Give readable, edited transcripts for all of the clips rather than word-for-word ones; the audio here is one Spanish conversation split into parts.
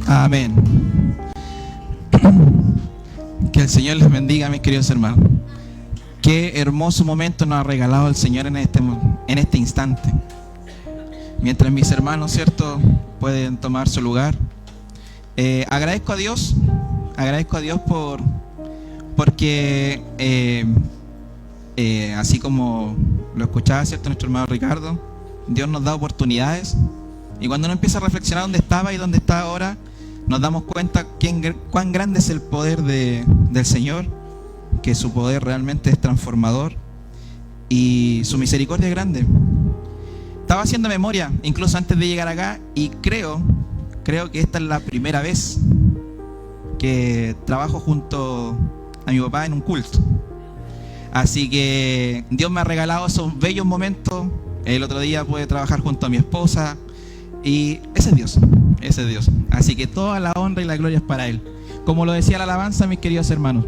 Amén. Que el Señor les bendiga, mis queridos hermanos. Qué hermoso momento nos ha regalado el Señor en este instante. Mientras mis hermanos, ¿cierto?, pueden tomar su lugar. Agradezco a Dios porque así como lo escuchaba, ¿cierto?, nuestro hermano Ricardo, Dios nos da oportunidades, y cuando uno empieza a reflexionar dónde estaba y dónde está ahora, nos damos cuenta cuán grande es el poder del Señor, que su poder realmente es transformador y su misericordia es grande. Estaba haciendo memoria incluso antes de llegar acá, y creo que esta es la primera vez que trabajo junto a mi papá en un culto. Así que Dios me ha regalado esos bellos momentos. El otro día pude trabajar junto a mi esposa, y ese es Dios. Así que toda la honra y la gloria es para Él. Como lo decía la alabanza, mis queridos hermanos,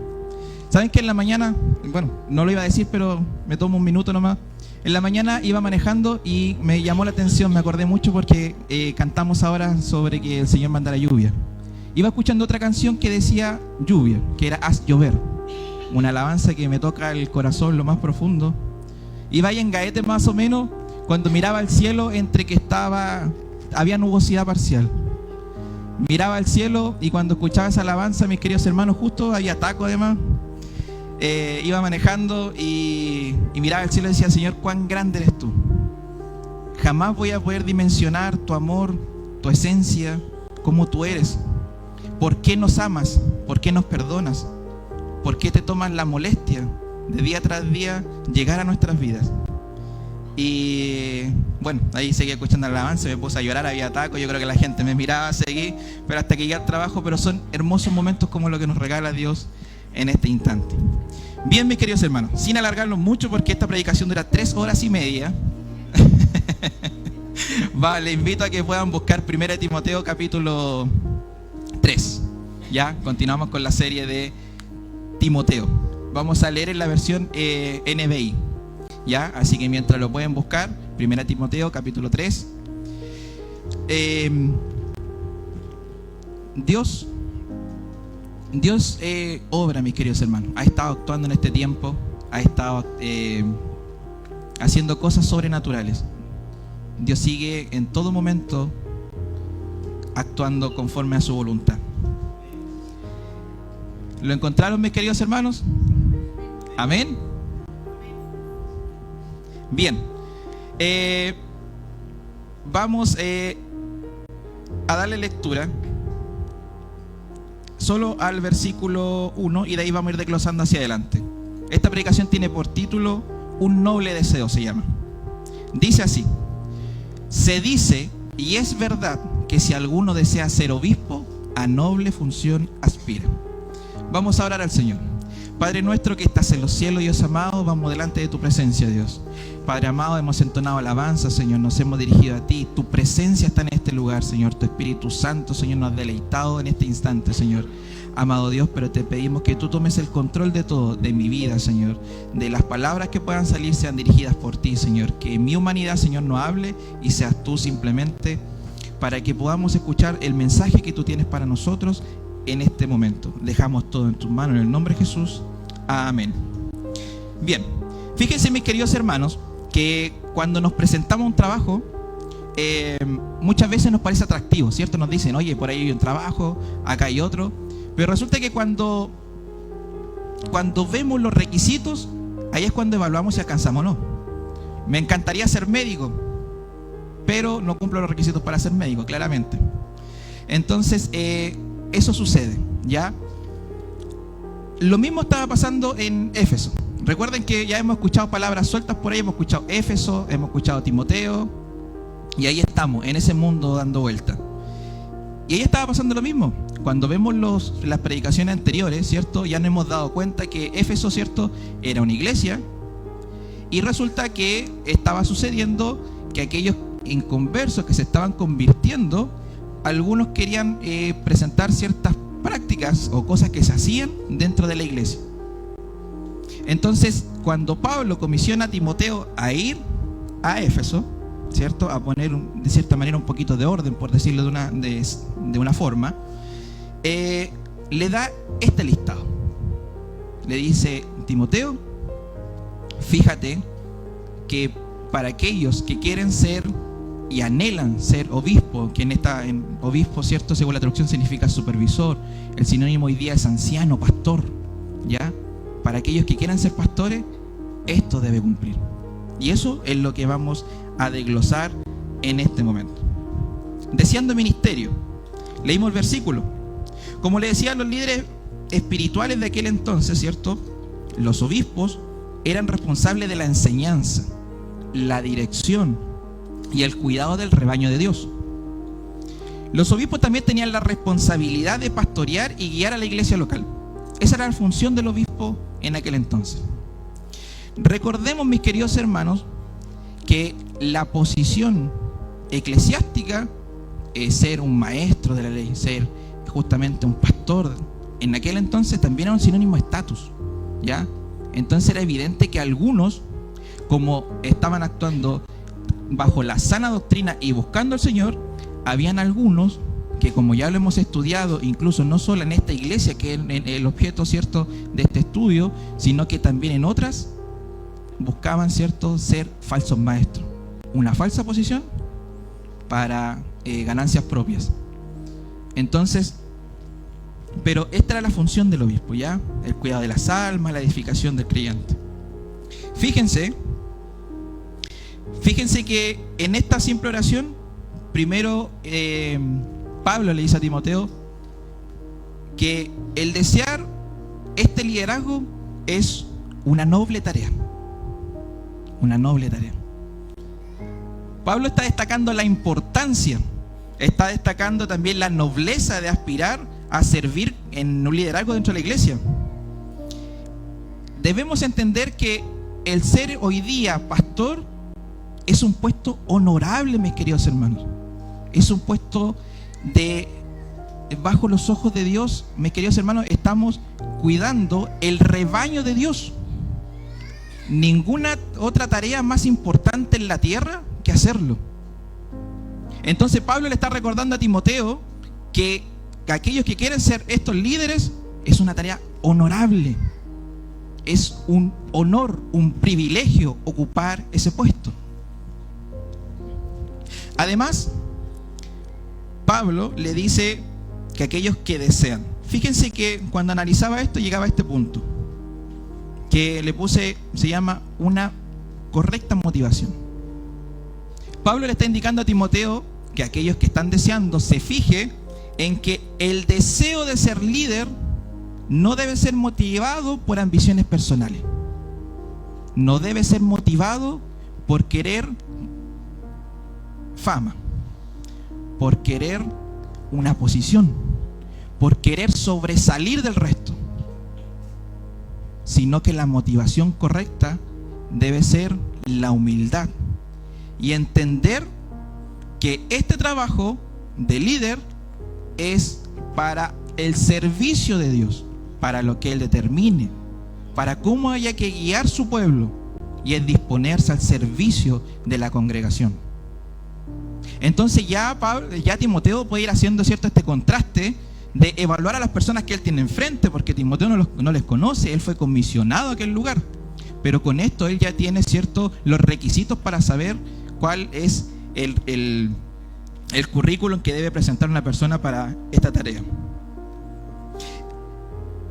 ¿saben que en la mañana, bueno, no lo iba a decir, pero me tomo un minuto nomás? En la mañana iba manejando y me llamó la atención, me acordé mucho porque cantamos ahora sobre que el Señor mandara lluvia. Iba escuchando otra canción que decía lluvia, que era Haz llover, una alabanza que me toca el corazón lo más profundo. Iba ahí en Gaete más o menos, cuando miraba al cielo, entre que había nubosidad parcial. Miraba al cielo, y cuando escuchaba esa alabanza, mis queridos hermanos, justo había taco además. Iba manejando y miraba al cielo y decía: Señor, cuán grande eres tú. Jamás voy a poder dimensionar tu amor, tu esencia, cómo tú eres. ¿Por qué nos amas? ¿Por qué nos perdonas? ¿Por qué te tomas la molestia de día tras día llegar a nuestras vidas? Y bueno, ahí seguí escuchando el avance, me puse a llorar, había taco, yo creo que la gente me miraba, seguí, pero hasta que llegué al trabajo. Pero son hermosos momentos como lo que nos regala Dios en este instante. Bien, mis queridos hermanos, sin alargarlo mucho, porque esta predicación dura 3 horas y media. Les invito a que puedan buscar 1 Timoteo capítulo 3. Ya, continuamos con la serie de Timoteo. Vamos a leer en la versión NBI. Ya, así que mientras lo pueden buscar, 1 Timoteo capítulo 3. Dios obra, mis queridos hermanos. Ha estado actuando en este tiempo, ha estado haciendo cosas sobrenaturales. Dios sigue en todo momento actuando conforme a su voluntad. ¿Lo encontraron, mis queridos hermanos? Amén. Bien, vamos a darle lectura solo al versículo 1, y de ahí vamos a ir desglosando hacia adelante. Esta predicación tiene por título Un noble deseo, se llama. Dice así: se dice, y es verdad, que si alguno desea ser obispo, a noble función aspira. Vamos a orar al Señor. Padre nuestro que estás en los cielos, Dios amado, vamos delante de tu presencia, Dios. Padre amado, hemos entonado alabanza, Señor, nos hemos dirigido a ti. Tu presencia está en este lugar, Señor. Tu Espíritu Santo, Señor, nos ha deleitado en este instante, Señor. Amado Dios, pero te pedimos que tú tomes el control de todo, de mi vida, Señor. De las palabras que puedan salir sean dirigidas por ti, Señor. Que mi humanidad, Señor, no hable y seas tú simplemente, para que podamos escuchar el mensaje que tú tienes para nosotros en este momento. Dejamos todo en tus manos en el nombre de Jesús. Amén. Bien, fíjense, mis queridos hermanos, que cuando nos presentamos un trabajo, muchas veces nos parece atractivo, ¿cierto? Nos dicen: oye, por ahí hay un trabajo, acá hay otro. Pero resulta que cuando vemos los requisitos, ahí es cuando evaluamos si alcanzamos o no. Me encantaría ser médico, pero no cumplo los requisitos para ser médico, claramente. Entonces, eso sucede, ¿ya? Lo mismo estaba pasando en Éfeso. Recuerden que ya hemos escuchado palabras sueltas por ahí, hemos escuchado Éfeso, hemos escuchado Timoteo, y ahí estamos, en ese mundo dando vuelta. Y ahí estaba pasando lo mismo. Cuando vemos las predicaciones anteriores, ¿cierto?, ya nos hemos dado cuenta que Éfeso, ¿cierto?, era una iglesia, y resulta que estaba sucediendo que aquellos inconversos que se estaban convirtiendo, algunos querían presentar ciertas prácticas o cosas que se hacían dentro de la iglesia. Entonces, cuando Pablo comisiona a Timoteo a ir a Éfeso, ¿cierto?, a poner de cierta manera un poquito de orden, por decirlo de una forma, le da este listado. Le dice: Timoteo, fíjate que para aquellos que quieren ser y anhelan ser obispo, que en obispo, ¿cierto?, según la traducción significa supervisor, el sinónimo hoy día es anciano, pastor, ¿ya? Para aquellos que quieran ser pastores, esto debe cumplir. Y eso es lo que vamos a desglosar en este momento. Deseando ministerio. Leímos el versículo. Como le decía, los líderes espirituales de aquel entonces, ¿cierto?, los obispos eran responsables de la enseñanza, la dirección y el cuidado del rebaño de Dios. Los obispos también tenían la responsabilidad de pastorear y guiar a la iglesia local. Esa era la función del obispo en aquel entonces. Recordemos, mis queridos hermanos, que la posición eclesiástica, ser un maestro de la ley, ser justamente un pastor, en aquel entonces también era un sinónimo de estatus, ¿ya? Entonces era evidente que algunos, como estaban actuando bajo la sana doctrina y buscando al Señor, habían algunos que, como ya lo hemos estudiado, incluso no solo en esta iglesia, que es el objeto, ¿cierto?, de este estudio, sino que también en otras, buscaban, ¿cierto?, ser falsos maestros. Una falsa posición para ganancias propias. Entonces, pero esta era la función del obispo, ¿ya? El cuidado de las almas, la edificación del creyente. Fíjense que en esta simple oración, primero Pablo le dice a Timoteo que el desear este liderazgo es una noble tarea. Una noble tarea. Pablo está destacando la importancia, está destacando también la nobleza de aspirar a servir en un liderazgo dentro de la iglesia. Debemos entender que el ser hoy día pastor es un puesto honorable, mis queridos hermanos. Es un puesto bajo los ojos de Dios, mis queridos hermanos, estamos cuidando el rebaño de Dios. Ninguna otra tarea más importante en la tierra que hacerlo. Entonces Pablo le está recordando a Timoteo que aquellos que quieren ser estos líderes es una tarea honorable. Es un honor, un privilegio ocupar ese puesto. Además, Pablo le dice que aquellos que desean. Fíjense que cuando analizaba esto llegaba a este punto, que le puse, se llama una correcta motivación. Pablo le está indicando a Timoteo que aquellos que están deseando se fije en que el deseo de ser líder no debe ser motivado por ambiciones personales. No debe ser motivado por querer fama, por querer una posición, por querer sobresalir del resto, sino que la motivación correcta debe ser la humildad y entender que este trabajo de líder es para el servicio de Dios, para lo que Él determine, para cómo haya que guiar su pueblo, y es disponerse al servicio de la congregación. Entonces ya Timoteo puede ir haciendo, ¿cierto?, este contraste de evaluar a las personas que él tiene enfrente, porque Timoteo no les conoce, él fue comisionado a aquel lugar, pero con esto él ya tiene, ¿cierto?, los requisitos para saber cuál es el currículum que debe presentar una persona para esta tarea.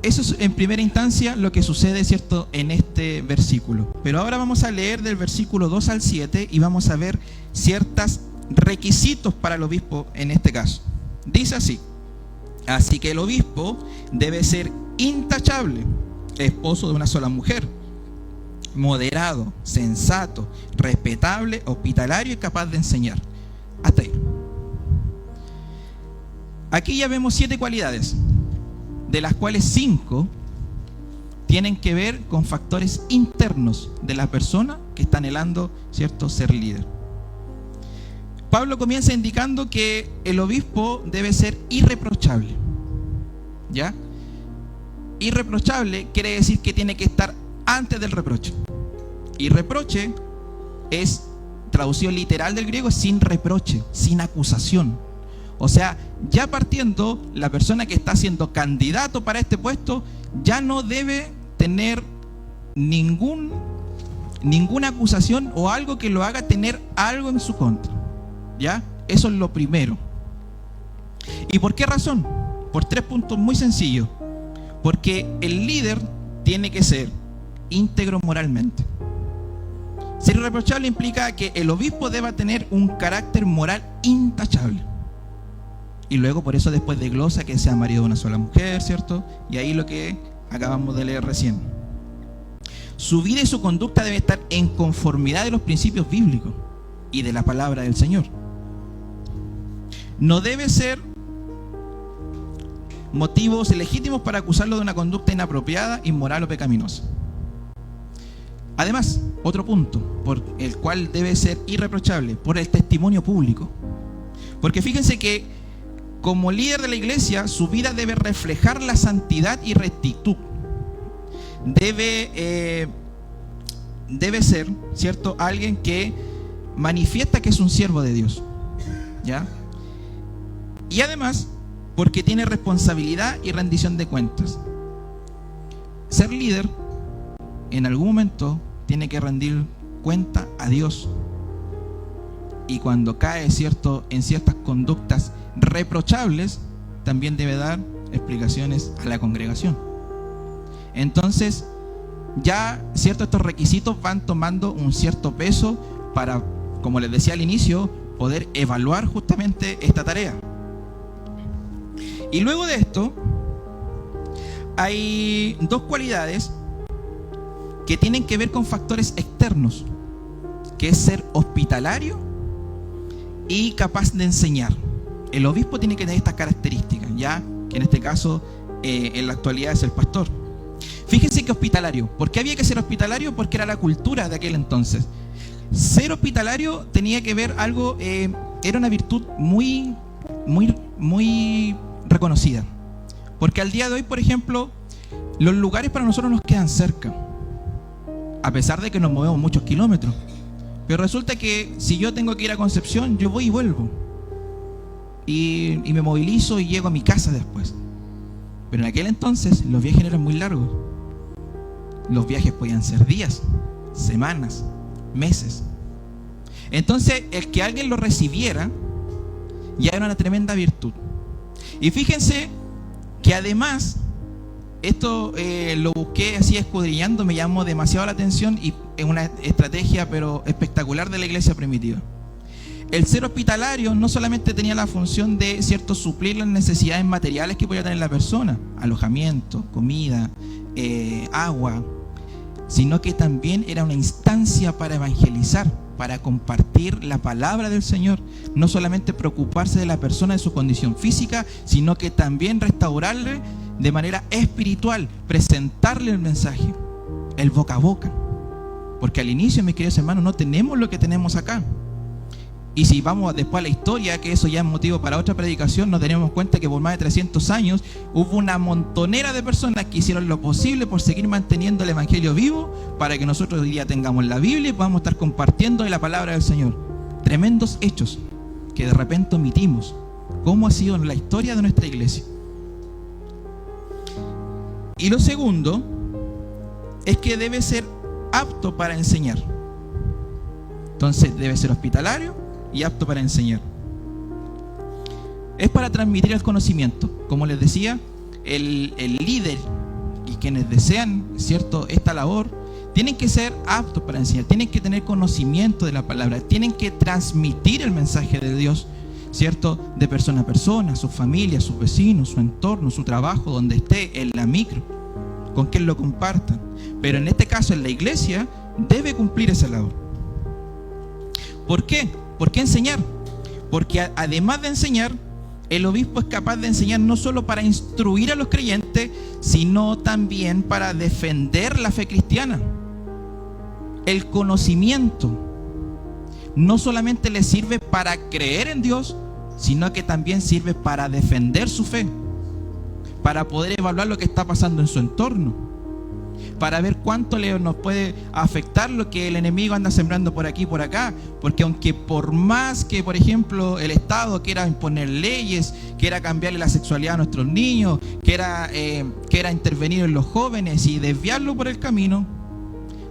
Eso es en primera instancia lo que sucede, ¿cierto?, en este versículo. Pero ahora vamos a leer del versículo 2 al 7 y vamos a ver ciertos requisitos para el obispo en este caso. Dice así: así que el obispo debe ser intachable, esposo de una sola mujer, moderado, sensato, respetable, hospitalario y capaz de enseñar. Hasta ahí. Aquí ya vemos 7 cualidades, de las cuales 5 tienen que ver con factores internos de la persona que está anhelando, ¿cierto?, ser líder. Pablo comienza indicando que el obispo debe ser irreprochable. ¿Ya? Irreprochable quiere decir que tiene que estar antes del reproche. Y reproche es traducido literal del griego, es sin reproche, sin acusación. O sea, ya partiendo, la persona que está siendo candidato para este puesto ya no debe tener ninguna acusación o algo que lo haga tener algo en su contra. ¿Ya? Eso es lo primero. ¿Y por qué razón? Por 3 puntos muy sencillos. Porque el líder tiene que ser íntegro moralmente. Ser irreprochable implica que el obispo deba tener un carácter moral intachable. Y luego por eso después desglosa que sea marido de una sola mujer, ¿cierto? Y ahí lo que acabamos de leer recién. Su vida y su conducta debe estar en conformidad de los principios bíblicos y de la palabra del Señor. No debe ser motivos legítimos para acusarlo de una conducta inapropiada, inmoral o pecaminosa. Además, otro punto por el cual debe ser irreprochable, por el testimonio público. Porque fíjense que como líder de la iglesia, su vida debe reflejar la santidad y rectitud. Debe ser, ¿cierto?, alguien que manifiesta que es un siervo de Dios, ¿ya? Y además, porque tiene responsabilidad y rendición de cuentas. Ser líder, en algún momento, tiene que rendir cuenta a Dios. Y cuando cae, ¿cierto?, en ciertas conductas reprochables, también debe dar explicaciones a la congregación. Entonces, ya, ¿cierto?, estos requisitos van tomando un cierto peso para, como les decía al inicio, poder evaluar justamente esta tarea. Y luego de esto, hay 2 cualidades que tienen que ver con factores externos, que es ser hospitalario y capaz de enseñar. El obispo tiene que tener estas características, ya que en este caso, en la actualidad es el pastor. Fíjense que hospitalario. ¿Por qué había que ser hospitalario? Porque era la cultura de aquel entonces. Ser hospitalario tenía que ver algo, era una virtud muy reconocida. Porque al día de hoy, por ejemplo, los lugares para nosotros nos quedan cerca, a pesar de que nos movemos muchos kilómetros. Pero resulta que si yo tengo que ir a Concepción, yo voy y vuelvo. Y me movilizo y llego a mi casa después. Pero en aquel entonces los viajes eran muy largos. Los viajes podían ser días, semanas, meses. Entonces, el que alguien lo recibiera ya era una tremenda virtud. Y fíjense que además, esto lo busqué así escudriñando, me llamó demasiado la atención y es una estrategia pero espectacular de la iglesia primitiva. El ser hospitalario no solamente tenía la función de, ¿cierto?, suplir las necesidades materiales que podía tener la persona, alojamiento, comida, agua, sino que también era una instancia para evangelizar, para compartir la palabra del Señor. No solamente preocuparse de la persona, de su condición física, sino que también restaurarle de manera espiritual, presentarle el mensaje, el boca a boca. Porque al inicio, mis queridos hermanos, no tenemos lo que tenemos acá. Y si vamos después a la historia, que eso ya es motivo para otra predicación, nos tenemos cuenta que por más de 300 años hubo una montonera de personas que hicieron lo posible por seguir manteniendo el evangelio vivo, para que nosotros hoy día tengamos la Biblia y podamos estar compartiendo de la palabra del Señor. Tremendos hechos que de repente omitimos. ¿Cómo ha sido la historia de nuestra iglesia? Y lo segundo es que debe ser apto para enseñar. Entonces debe ser hospitalario y apto para enseñar. Es para transmitir el conocimiento. Como les decía, el líder y quienes desean, ¿cierto?, esta labor, tienen que ser aptos para enseñar, tienen que tener conocimiento de la palabra, tienen que transmitir el mensaje de Dios, ¿cierto?, de persona a persona, su familia, sus vecinos, su entorno, su trabajo, donde esté, en la micro, con quien lo compartan. Pero en este caso, en la iglesia, debe cumplir esa labor. ¿Por qué? ¿Por qué enseñar? Porque además de enseñar, el obispo es capaz de enseñar no solo para instruir a los creyentes, sino también para defender la fe cristiana. El conocimiento no solamente le sirve para creer en Dios, sino que también sirve para defender su fe, para poder evaluar lo que está pasando en su entorno. para ver cuánto nos puede afectar lo que el enemigo anda sembrando por aquí y por acá. Porque aunque por más que, por ejemplo, el Estado quiera imponer leyes, quiera cambiarle la sexualidad a nuestros niños, quiera intervenir en los jóvenes y desviarlo por el camino,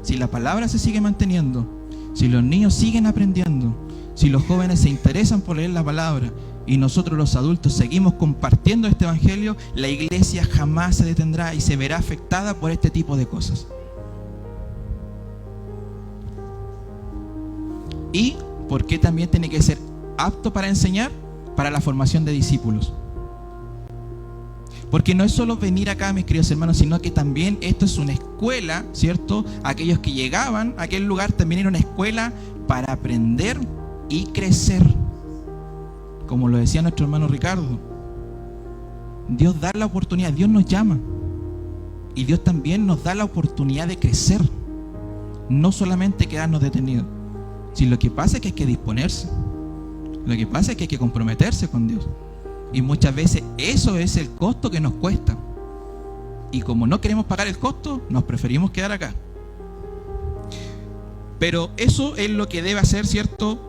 si la palabra se sigue manteniendo, si los niños siguen aprendiendo, si los jóvenes se interesan por leer la palabra y nosotros los adultos seguimos compartiendo este evangelio, la iglesia jamás se detendrá y se verá afectada por este tipo de cosas. ¿Y por qué también tiene que ser apto para enseñar? Para la formación de discípulos. Porque no es solo venir acá, mis queridos hermanos, sino que también esto es una escuela, ¿cierto? Aquellos que llegaban a aquel lugar también era una escuela para aprender y crecer. Como lo decía nuestro hermano Ricardo, Dios da la oportunidad, Dios nos llama. Y Dios también nos da la oportunidad de crecer. No solamente quedarnos detenidos. Si lo que pasa es que hay que disponerse. Lo que pasa es que hay que comprometerse con Dios. Y muchas veces eso es el costo que nos cuesta. Y como no queremos pagar el costo, nos preferimos quedar acá. Pero eso es lo que debe hacer, ¿cierto?,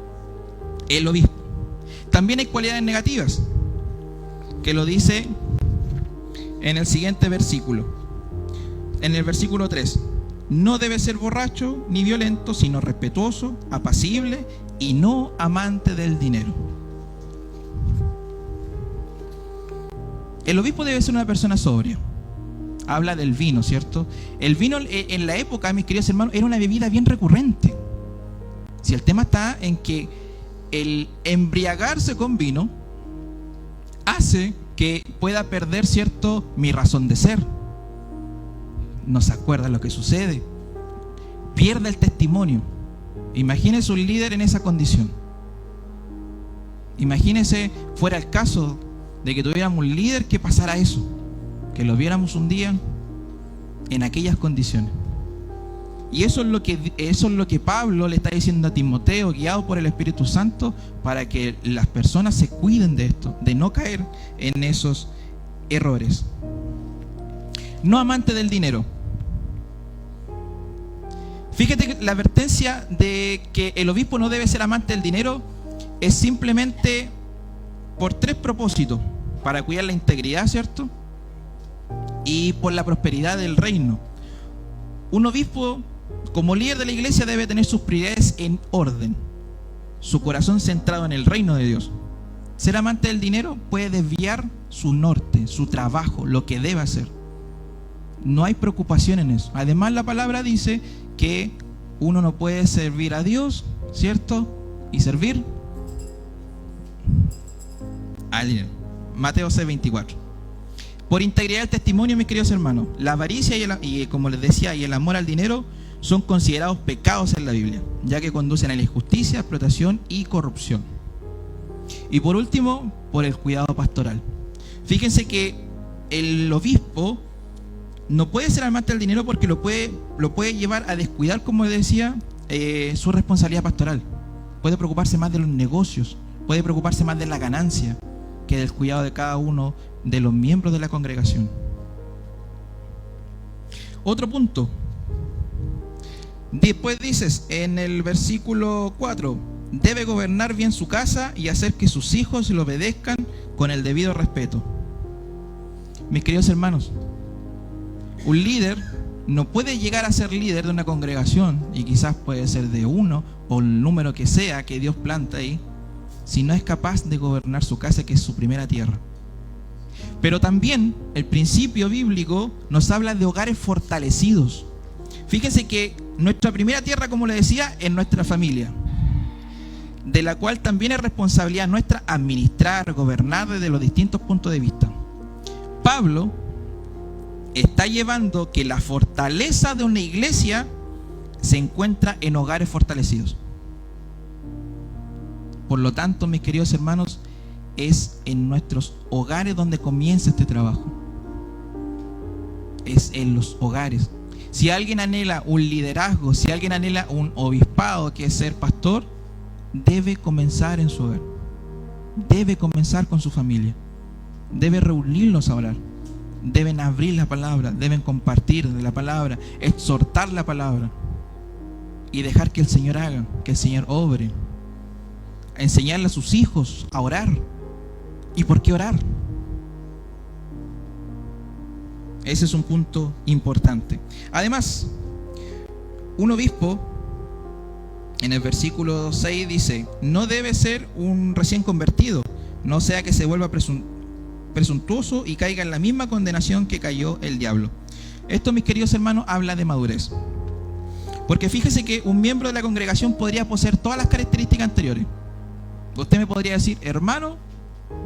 el obispo. También hay cualidades negativas, que lo dice en el siguiente versículo. En el versículo 3. No debe ser borracho ni violento, sino respetuoso, apacible y no amante del dinero. El obispo debe ser una persona sobria. Habla del vino, ¿cierto? El vino en la época, mis queridos hermanos, era una bebida bien recurrente. Si el tema está en que el embriagarse con vino hace que pueda perder, ¿cierto?, mi razón de ser. No se acuerda lo que sucede. Pierde el testimonio. Imagínese un líder en esa condición. Imagínese fuera el caso de que tuviéramos un líder que pasara eso, que lo viéramos un día en aquellas condiciones. Y eso es lo que Pablo le está diciendo a Timoteo, guiado por el Espíritu Santo, para que las personas se cuiden de esto, de no caer en esos errores. No amante del dinero. Fíjate que la advertencia de que el obispo no debe ser amante del dinero es simplemente por 3 propósitos: para cuidar la integridad, ¿cierto?, y por la prosperidad del reino. Un obispo, como líder de la iglesia, debe tener sus prioridades en orden, su corazón centrado en el reino de Dios. Ser amante del dinero puede desviar su norte, su trabajo, lo que debe hacer. No hay preocupación en eso. Además, la palabra dice que uno no puede servir a Dios, ¿cierto?, y servir al dinero. Mateo 6:24. Por integridad del testimonio, mis queridos hermanos, la avaricia y como les decía, y el amor al dinero son considerados pecados en la Biblia, ya que conducen a la injusticia, explotación y corrupción. Y por último, por el cuidado pastoral. Fíjense que el obispo no puede ser amante del dinero porque lo puede llevar a descuidar, como decía, su responsabilidad pastoral. Puede preocuparse más de los negocios, puede preocuparse más de la ganancia que del cuidado de cada uno de los miembros de la congregación. Otro punto. Después dices en el versículo 4: debe gobernar bien su casa y hacer que sus hijos le obedezcan con el debido respeto. Mis queridos hermanos, un líder no puede llegar a ser líder de una congregación, y quizás puede ser de uno o el número que sea que Dios planta ahí, si no es capaz de gobernar su casa, que es su primera tierra. Pero también el principio bíblico nos habla de hogares fortalecidos. Fíjense que nuestra primera tierra, como le decía, es nuestra familia, de la cual también es responsabilidad nuestra administrar, gobernar desde los distintos puntos de vista. Pablo está llevando que la fortaleza de una iglesia se encuentra en hogares fortalecidos. Por lo tanto, mis queridos hermanos, es en nuestros hogares donde comienza este trabajo. Es en los hogares. Si alguien anhela un liderazgo, si alguien anhela un obispado, que es ser pastor, debe comenzar en su hogar. Debe comenzar con su familia. Debe reunirlos a orar. deben abrir la palabra, deben compartir la palabra, exhortar la palabra y dejar que el Señor haga, que el Señor obre. Enseñarle a sus hijos a orar. ¿Y por qué orar? Ese es un punto importante. Además, un obispo, en el versículo 6 dice: no debe ser un recién convertido, no sea que se vuelva presuntuoso y caiga en la misma condenación que cayó el diablo. Esto, mis queridos hermanos, habla de madurez. Porque fíjese que un miembro de la congregación podría poseer todas las características anteriores. Usted me podría decir: hermano,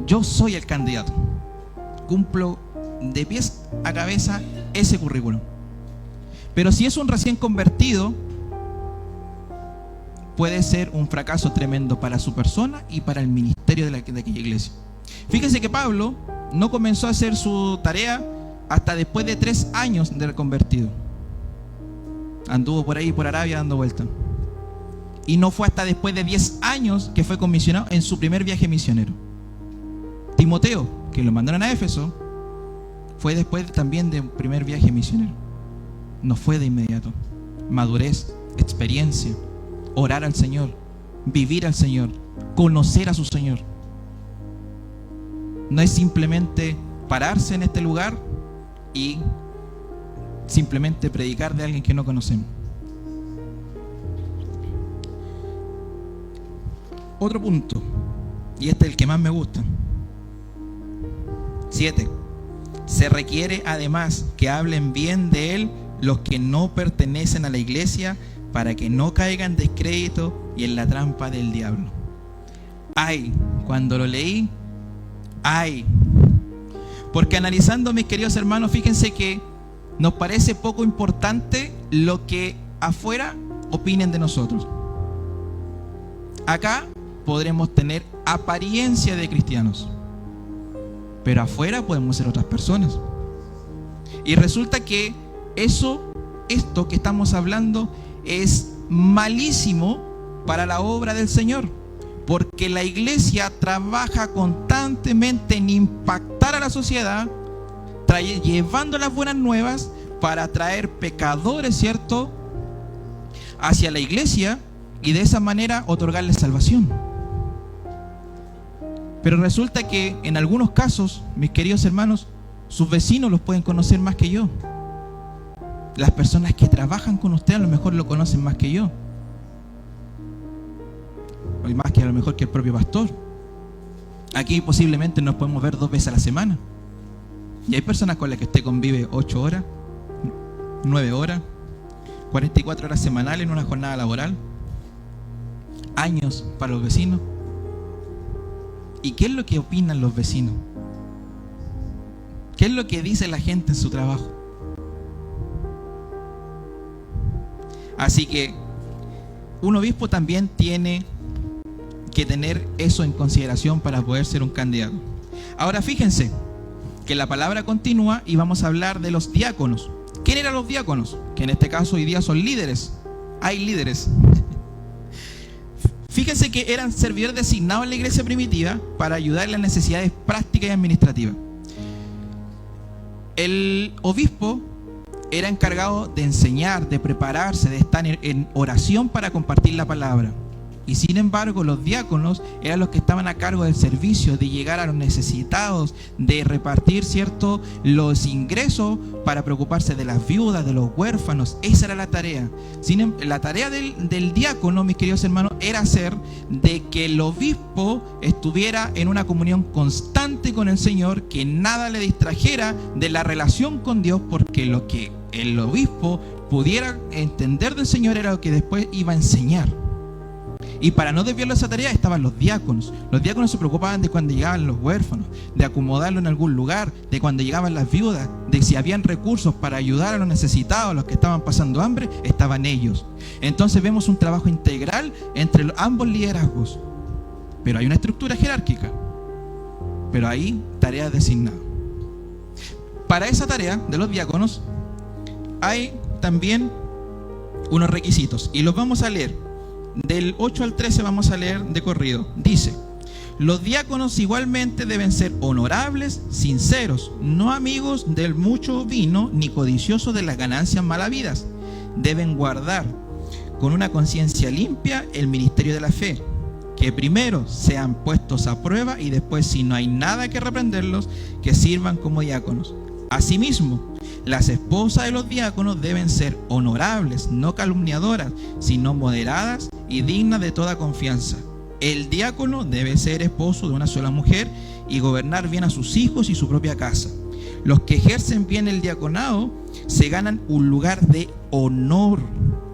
yo soy el candidato, cumplo de pies a cabeza ese currículum. Pero si es un recién convertido, puede ser un fracaso tremendo para su persona y para el ministerio de aquella iglesia. Fíjense que Pablo no comenzó a hacer su tarea hasta después de 3 años de convertido. Anduvo por ahí, por Arabia, dando vueltas. Y no fue hasta después de 10 años que fue comisionado en su primer viaje misionero. Timoteo, que lo mandaron a Éfeso, fue después también de un primer viaje misionero. No fue de inmediato. Madurez, experiencia, orar al Señor, vivir al Señor, conocer a su Señor. No es simplemente pararse en este lugar y simplemente predicar de alguien que no conocemos. Otro punto, y este es el que más me gusta. 7. Se requiere además que hablen bien de él los que no pertenecen a la iglesia, para que no caigan en descrédito y en la trampa del diablo. Ay, cuando lo leí, ay. Porque analizando, mis queridos hermanos, fíjense que nos parece poco importante lo que afuera opinen de nosotros. Acá podremos tener apariencia de cristianos, pero afuera podemos ser otras personas. Y resulta que esto que estamos hablando es malísimo para la obra del Señor, porque la iglesia trabaja constantemente en impactar a la sociedad, llevando las buenas nuevas para traer pecadores, ¿cierto?, hacia la iglesia y de esa manera otorgarles salvación. Pero resulta que en algunos casos, mis queridos hermanos, sus vecinos los pueden conocer más que yo. Las personas que trabajan con usted a lo mejor lo conocen más que yo, o más que a lo mejor que el propio pastor. Aquí posiblemente nos podemos ver 2 veces a la semana, y hay personas con las que usted convive 8 horas, 9 horas, 44 horas semanales en una jornada laboral, años para los vecinos. ¿Y qué es lo que opinan los vecinos? ¿Qué es lo que dice la gente en su trabajo? Así que un obispo también tiene que tener eso en consideración para poder ser un candidato. Ahora fíjense que la palabra continúa y vamos a hablar de los diáconos. ¿Quién eran los diáconos? Que en este caso hoy día son líderes. Hay líderes. Fíjense que eran servidores designados en la iglesia primitiva para ayudar en las necesidades prácticas y administrativas. El obispo era encargado de enseñar, de prepararse, de estar en oración para compartir la palabra. Y sin embargo, los diáconos eran los que estaban a cargo del servicio, de llegar a los necesitados, de repartir, ¿cierto?, los ingresos para preocuparse de las viudas, de los huérfanos. Esa era la tarea. La tarea del diácono, mis queridos hermanos, era hacer de que el obispo estuviera en una comunión constante con el Señor, que nada le distrajera de la relación con Dios, porque lo que el obispo pudiera entender del Señor era lo que después iba a enseñar. Y para no desviarlo de esa tarea estaban los diáconos. Los diáconos se preocupaban de cuando llegaban los huérfanos, de acomodarlo en algún lugar, de cuando llegaban las viudas, de si habían recursos para ayudar a los necesitados, a los que estaban pasando hambre, estaban ellos. Entonces vemos un trabajo integral entre ambos liderazgos. Pero hay una estructura jerárquica, pero hay tareas designadas. Para esa tarea de los diáconos hay también unos requisitos, y los vamos a leer. Del 8 al 13 vamos a leer de corrido. Dice: Los diáconos igualmente deben ser honorables, sinceros, no amigos del mucho vino, ni codiciosos de las ganancias malavidas. Deben guardar con una conciencia limpia el ministerio de la fe, que primero sean puestos a prueba y después, si no hay nada que reprenderlos, que sirvan como diáconos. Asimismo, las esposas de los diáconos deben ser honorables, no calumniadoras, sino moderadas y dignas de toda confianza. El diácono debe ser esposo de una sola mujer y gobernar bien a sus hijos y su propia casa. Los que ejercen bien el diaconado se ganan un lugar de honor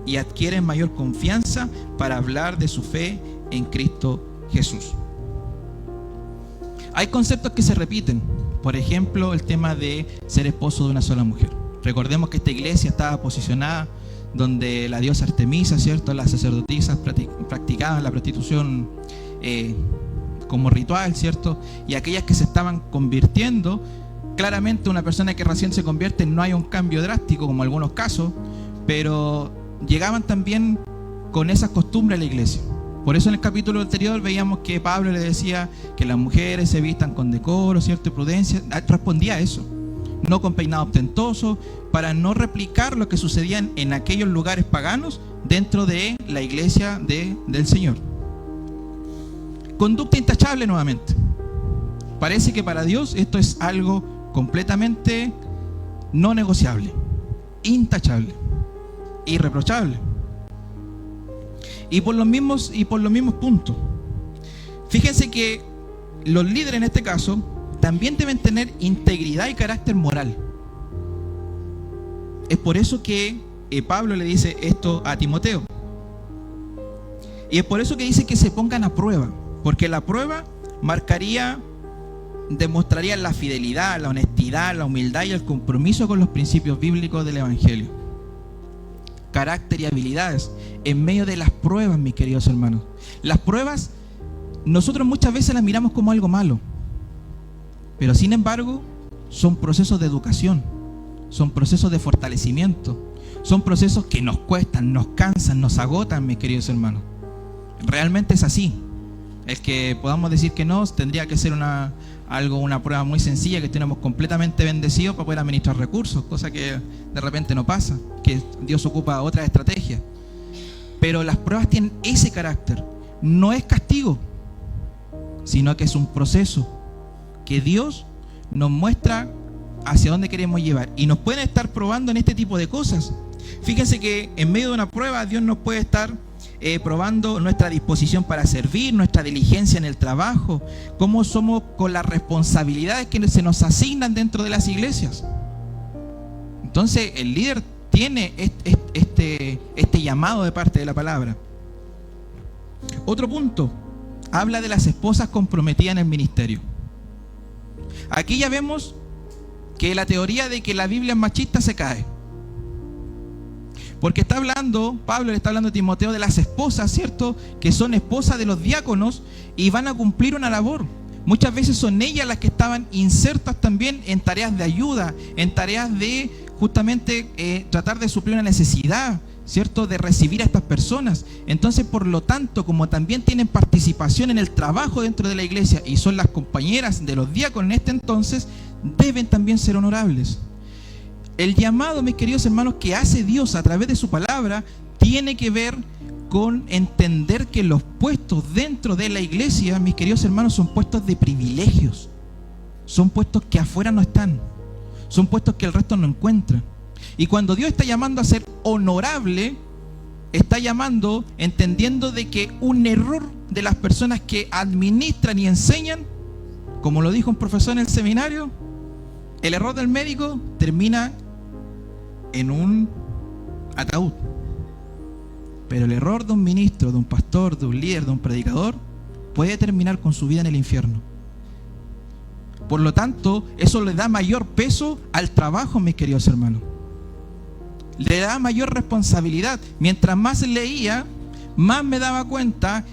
y adquieren mayor confianza para hablar de su fe en Cristo Jesús. Hay conceptos que se repiten. Por ejemplo, el tema de ser esposo de una sola mujer. Recordemos que esta iglesia estaba posicionada donde la diosa Artemisa, ¿cierto? Las sacerdotisas practicaban la prostitución como ritual, ¿cierto? Y aquellas que se estaban convirtiendo, claramente una persona que recién se convierte no hay un cambio drástico como en algunos casos, pero llegaban también con esas costumbres a la iglesia. Por eso en el capítulo anterior veíamos que Pablo le decía que las mujeres se vistan con decoro, ¿cierto? Y prudencia. Respondía a eso, no con peinado ostentoso, para no replicar lo que sucedía en aquellos lugares paganos dentro de la iglesia del Señor. Conducta intachable nuevamente. Parece que para Dios esto es algo completamente no negociable, intachable, irreprochable. Y por los mismos puntos. Fíjense que los líderes en este caso también deben tener integridad y carácter moral. Es por eso que Pablo le dice esto a Timoteo. Y es por eso que dice que se pongan a prueba, porque la prueba demostraría la fidelidad, la honestidad, la humildad y el compromiso con los principios bíblicos del Evangelio. Carácter y habilidades en medio de las pruebas, mis queridos hermanos. Las pruebas nosotros muchas veces las miramos como algo malo, pero sin embargo son procesos de educación, son procesos de fortalecimiento, son procesos que nos cuestan, nos cansan, nos agotan, mis queridos hermanos. Realmente es así. El que podamos decir que no, tendría que ser una prueba muy sencilla, que estemos completamente bendecidos para poder administrar recursos, cosa que de repente no pasa, que Dios ocupa otras estrategias. Pero las pruebas tienen ese carácter. No es castigo, sino que es un proceso que Dios nos muestra hacia dónde queremos llevar. Y nos pueden estar probando en este tipo de cosas. Fíjense que en medio de una prueba Dios nos puede estar probando nuestra disposición para servir, nuestra diligencia en el trabajo, cómo somos con las responsabilidades que se nos asignan dentro de las iglesias. Entonces el líder tiene este llamado de parte de la palabra. Otro punto, habla de las esposas comprometidas en el ministerio. Aquí ya vemos que la teoría de que la Biblia es machista se cae. Porque Pablo le está hablando a Timoteo de las esposas, ¿cierto? Que son esposas de los diáconos y van a cumplir una labor. Muchas veces son ellas las que estaban insertas también en tareas de ayuda, en tareas de justamente tratar de suplir una necesidad, ¿cierto? De recibir a estas personas. Entonces, por lo tanto, como también tienen participación en el trabajo dentro de la iglesia y son las compañeras de los diáconos en este entonces, deben también ser honorables. El llamado, mis queridos hermanos, que hace Dios a través de su palabra tiene que ver con entender que los puestos dentro de la iglesia, mis queridos hermanos, son puestos de privilegios. Son puestos que afuera no están. Son puestos que el resto no encuentra. Y cuando Dios está llamando a ser honorable, está llamando entendiendo de que un error de las personas que administran y enseñan, como lo dijo un profesor en el seminario, el error del médico termina en un ataúd. Pero el error de un ministro, de un pastor, de un líder, de un predicador, puede terminar con su vida en el infierno. Por lo tanto, eso le da mayor peso al trabajo, mis queridos hermanos. Le da mayor responsabilidad. Mientras más leía, más me daba cuenta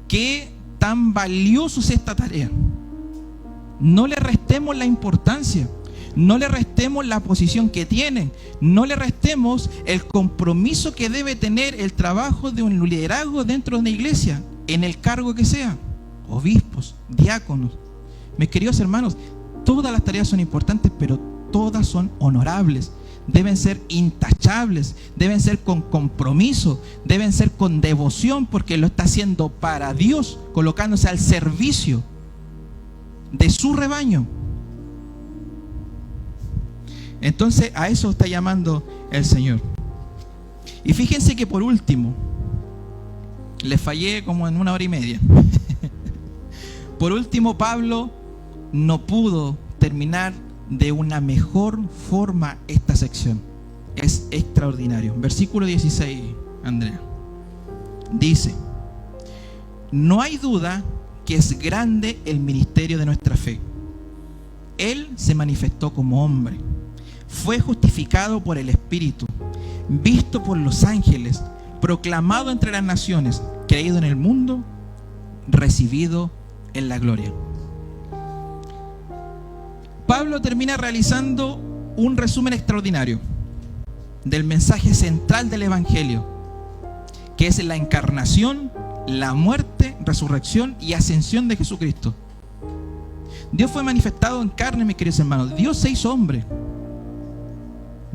que tan valioso es esta tarea. No le restemos la importancia. No le restemos la posición que tiene, no le restemos el compromiso que debe tener el trabajo de un liderazgo dentro de una iglesia, en el cargo que sea. obispos, diáconos. Mis queridos hermanos, todas las tareas son importantes, pero todas son honorables. Deben ser intachables, deben ser con compromiso, deben ser con devoción, porque lo está haciendo para Dios, colocándose al servicio de su rebaño. Entonces a eso está llamando el Señor. Y fíjense que por último, le fallé como en 1 hora y media. Por último, Pablo no pudo terminar de una mejor forma esta sección. Es extraordinario. Versículo 16, Andrea. Dice: no hay duda que es grande el ministerio de nuestra fe. Él se manifestó como hombre, fue justificado por el Espíritu, visto por los ángeles, proclamado entre las naciones, creído en el mundo, recibido en la gloria. Pablo termina realizando un resumen extraordinario del mensaje central del Evangelio, que es la encarnación, la muerte, resurrección y ascensión de Jesucristo. Dios fue manifestado en carne, mis queridos hermanos. Dios se hizo hombre.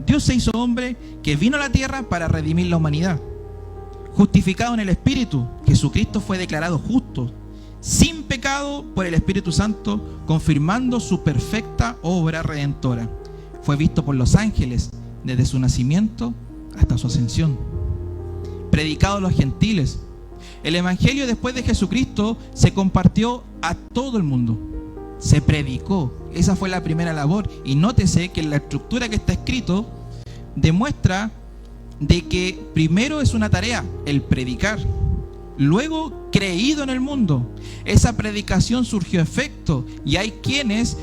Dios se hizo hombre que vino a la tierra para redimir la humanidad. Justificado en el Espíritu, Jesucristo fue declarado justo, sin pecado por el Espíritu Santo, confirmando su perfecta obra redentora. Fue visto por los ángeles desde su nacimiento hasta su ascensión. Predicado a los gentiles. El Evangelio después de Jesucristo se compartió a todo el mundo. Se predicó. Esa fue la primera labor. Y nótese que en la estructura que está escrito demuestra de que primero es una tarea, el predicar. Luego, creído en el mundo. Esa predicación surgió efecto y hay quienes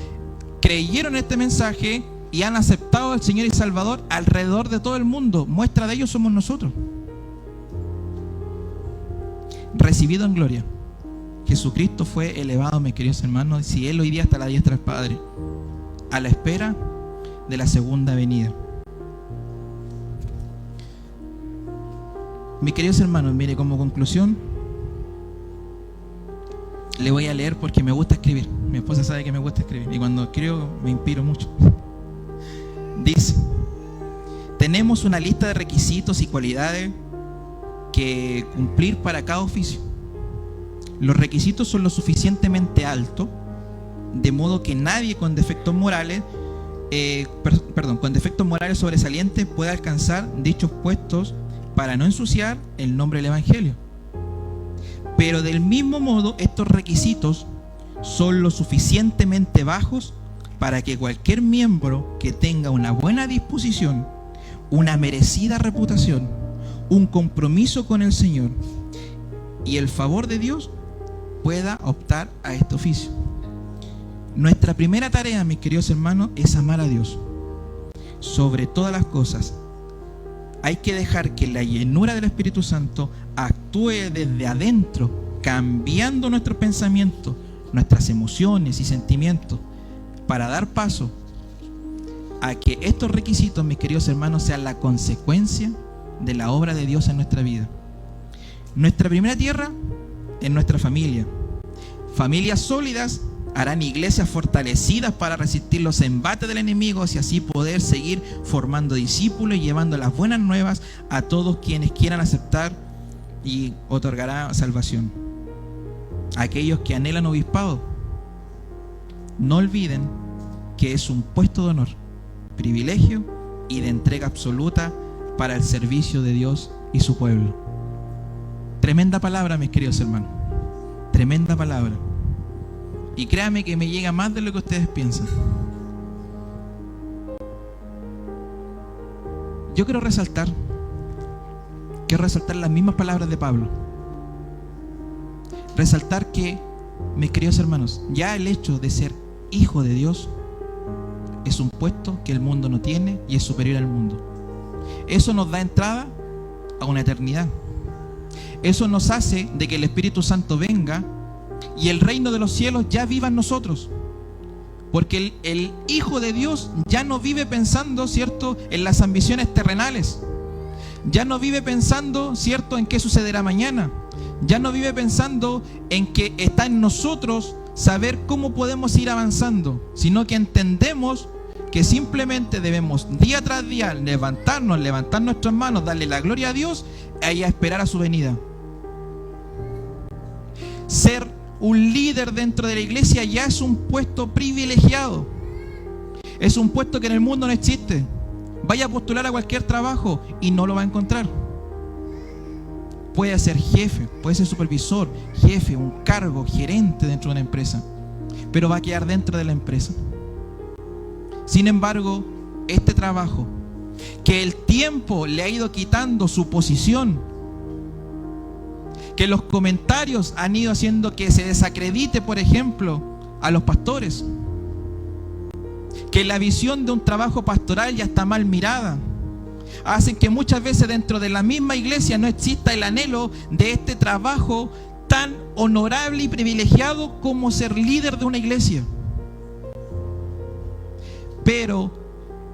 creyeron este mensaje y han aceptado al Señor y Salvador alrededor de todo el mundo. Muestra de ello somos nosotros. Recibido en gloria. Jesucristo fue elevado, mis queridos hermanos, si Él hoy día está a la diestra del Padre, a la espera de la segunda venida. Mis queridos hermanos, mire, como conclusión, le voy a leer porque me gusta escribir. Mi esposa sabe que me gusta escribir y cuando escribo me inspiro mucho. Dice: tenemos una lista de requisitos y cualidades que cumplir para cada oficio. Los requisitos son lo suficientemente altos, de modo que nadie con defectos morales, con defectos morales sobresalientes pueda alcanzar dichos puestos para no ensuciar el nombre del Evangelio. Pero del mismo modo, estos requisitos son lo suficientemente bajos para que cualquier miembro que tenga una buena disposición, una merecida reputación, un compromiso con el Señor y el favor de Dios pueda optar a este oficio. Nuestra primera tarea, mis queridos hermanos, es amar a Dios sobre todas las cosas. Hay que dejar que la llenura del Espíritu Santo actúe desde adentro, cambiando nuestros pensamientos, nuestras emociones y sentimientos, para dar paso a que estos requisitos, mis queridos hermanos, sean la consecuencia de la obra de Dios en nuestra vida. Nuestra primera tierra es nuestra familia. Familias sólidas harán iglesias fortalecidas para resistir los embates del enemigo y así poder seguir formando discípulos y llevando las buenas nuevas a todos quienes quieran aceptar, y otorgará salvación. Aquellos que anhelan obispado, no olviden que es un puesto de honor, privilegio y de entrega absoluta para el servicio de Dios y su pueblo. Tremenda palabra, mis queridos hermanos. Tremenda palabra. Y créanme que me llega más de lo que ustedes piensan. Yo quiero resaltar las mismas palabras de Pablo. Resaltar que, mis queridos hermanos, ya el hecho de ser hijo de Dios es un puesto que el mundo no tiene y es superior al mundo. Eso nos da entrada a una eternidad. Eso nos hace de que el Espíritu Santo venga y el reino de los cielos ya viva en nosotros. Porque el Hijo de Dios ya no vive pensando, ¿cierto?, en las ambiciones terrenales. Ya no vive pensando, ¿cierto?, en qué sucederá mañana. Ya no vive pensando en que está en nosotros saber cómo podemos ir avanzando, sino que entendemos que simplemente debemos día tras día levantar nuestras manos, darle la gloria a Dios y a esperar a su venida. Ser un líder dentro de la iglesia ya es un puesto privilegiado. Es un puesto que en el mundo no existe. Vaya a postular a cualquier trabajo y no lo va a encontrar. Puede ser jefe, puede ser supervisor, jefe, un cargo, gerente dentro de una empresa, pero va a quedar dentro de la empresa. Sin embargo, este trabajo, que el tiempo le ha ido quitando su posición, que los comentarios han ido haciendo que se desacredite, por ejemplo, a los pastores, que la visión de un trabajo pastoral ya está mal mirada, hacen que muchas veces dentro de la misma iglesia no exista el anhelo de este trabajo tan honorable y privilegiado como ser líder de una iglesia. Pero,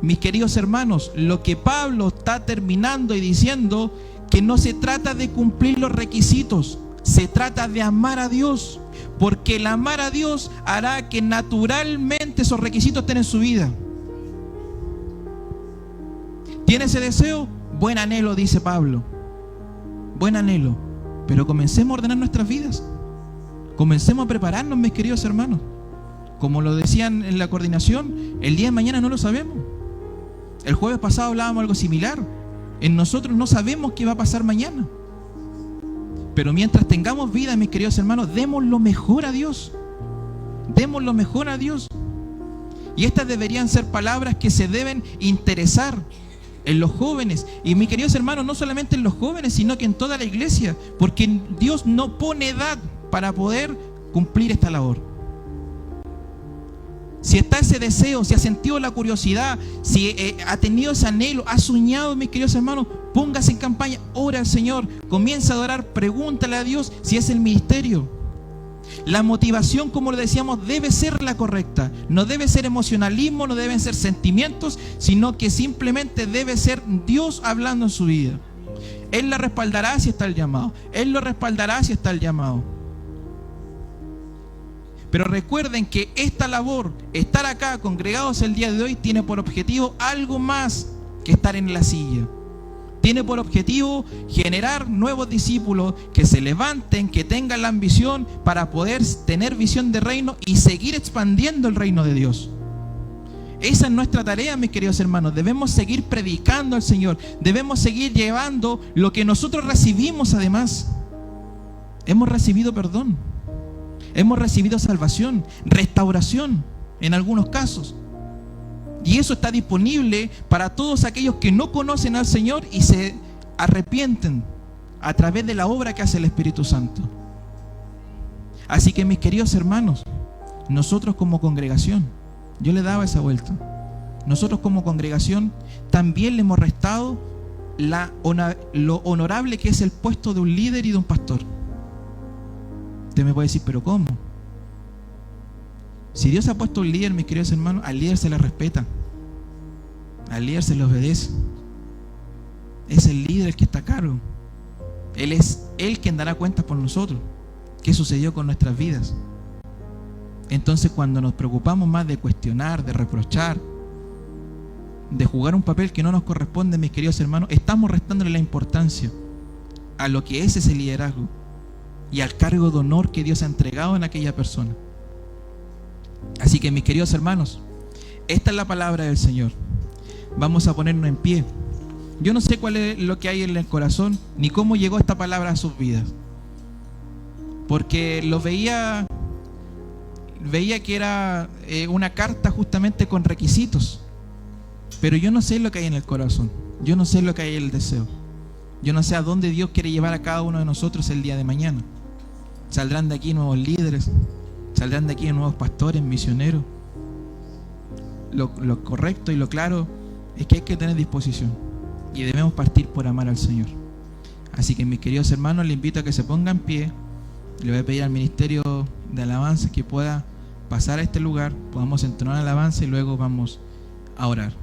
mis queridos hermanos, lo que Pablo está terminando y diciendo, que no se trata de cumplir los requisitos, se trata de amar a Dios, porque el amar a Dios hará que naturalmente esos requisitos estén en su vida. ¿Tiene ese deseo? Buen anhelo, dice Pablo. Buen anhelo. Pero comencemos a ordenar nuestras vidas. Comencemos a prepararnos, mis queridos hermanos. Como lo decían en la coordinación, el día de mañana no lo sabemos. El jueves pasado hablábamos algo similar. En nosotros no sabemos qué va a pasar mañana. Pero mientras tengamos vida, mis queridos hermanos, demos lo mejor a Dios. Demos lo mejor a Dios. Y estas deberían ser palabras que se deben interesar en los jóvenes, y mis queridos hermanos, no solamente en los jóvenes, sino que en toda la iglesia, porque Dios no pone edad para poder cumplir esta labor. Si está ese deseo, si ha sentido la curiosidad, si ha tenido ese anhelo, ha soñado, mis queridos hermanos, póngase en campaña, ora al Señor, comienza a adorar, pregúntale a Dios si es el ministerio. La motivación, como lo decíamos, debe ser la correcta. No debe ser emocionalismo, no deben ser sentimientos, sino que simplemente debe ser Dios hablando en su vida. Él la respaldará si está el llamado. Él lo respaldará si está el llamado. Pero recuerden que esta labor, estar acá congregados el día de hoy, tiene por objetivo algo más que estar en la silla. Tiene por objetivo generar nuevos discípulos que se levanten, que tengan la ambición para poder tener visión de reino y seguir expandiendo el reino de Dios. Esa es nuestra tarea, mis queridos hermanos. Debemos seguir predicando al Señor. Debemos seguir llevando lo que nosotros recibimos además. Hemos recibido perdón. Hemos recibido salvación, restauración en algunos casos. Y eso está disponible para todos aquellos que no conocen al Señor y se arrepienten a través de la obra que hace el Espíritu Santo. Así que, mis queridos hermanos, nosotros como congregación, yo le daba esa vuelta, nosotros como congregación también le hemos restado lo honorable que es el puesto de un líder y de un pastor. Usted me puede decir, ¿pero cómo? Si Dios ha puesto un líder, mis queridos hermanos, al líder se le respeta, al líder se le obedece. Es el líder el que está a cargo. Él es Él quien dará cuentas por nosotros. ¿Qué sucedió con nuestras vidas? Entonces, cuando nos preocupamos más de cuestionar, de reprochar, de jugar un papel que no nos corresponde, mis queridos hermanos, estamos restándole la importancia a lo que es ese liderazgo y al cargo de honor que Dios ha entregado en aquella persona. Así que, mis queridos hermanos, esta es la palabra del Señor. Vamos a ponernos en pie. Yo no sé cuál es lo que hay en el corazón, ni cómo llegó esta palabra a sus vidas, porque lo veía que era una carta justamente con requisitos, pero yo no sé lo que hay en el corazón. Yo no sé lo que hay en el deseo. Yo no sé a dónde Dios quiere llevar a cada uno de nosotros el día de mañana. Saldrán de aquí nuevos líderes, saldrán de aquí nuevos pastores, misioneros. Lo correcto y lo claro es que hay que tener disposición y debemos partir por amar al Señor. Así que, mis queridos hermanos, les invito a que se pongan en pie. Le voy a pedir al ministerio de alabanza que pueda pasar a este lugar, podamos entonar alabanza y luego vamos a orar.